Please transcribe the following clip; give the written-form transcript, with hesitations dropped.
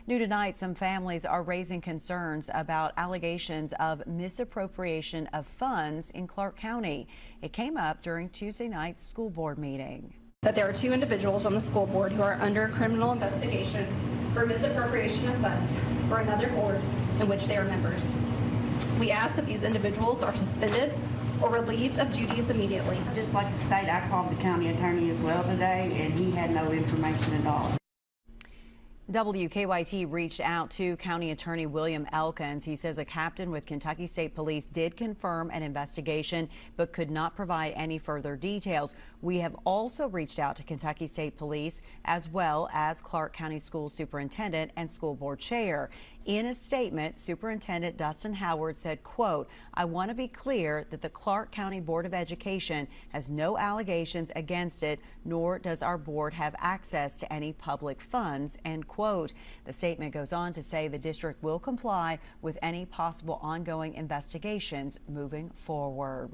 New tonight, some families are raising concerns about allegations of misappropriation of funds in Clark County. It came up during Tuesday night's school board meeting. That there are two individuals on the school board who are under criminal investigation for misappropriation of funds for another board in which they are members. We ask that these individuals are suspended or relieved of duties immediately. Just like the state, I called the county attorney as well today, and he had no information at all. WKYT reached out to County Attorney William Elkins. He says a captain with Kentucky State Police did confirm an investigation but could not provide any further details. We have also reached out to Kentucky State Police as well as Clark County School Superintendent and School Board Chair. In a statement, Superintendent Dustin Howard said, quote, "I want to be clear that the Clark County Board of Education has no allegations against it, nor does our board have access to any public funds," end quote. The statement goes on to say the district will comply with any possible ongoing investigations moving forward.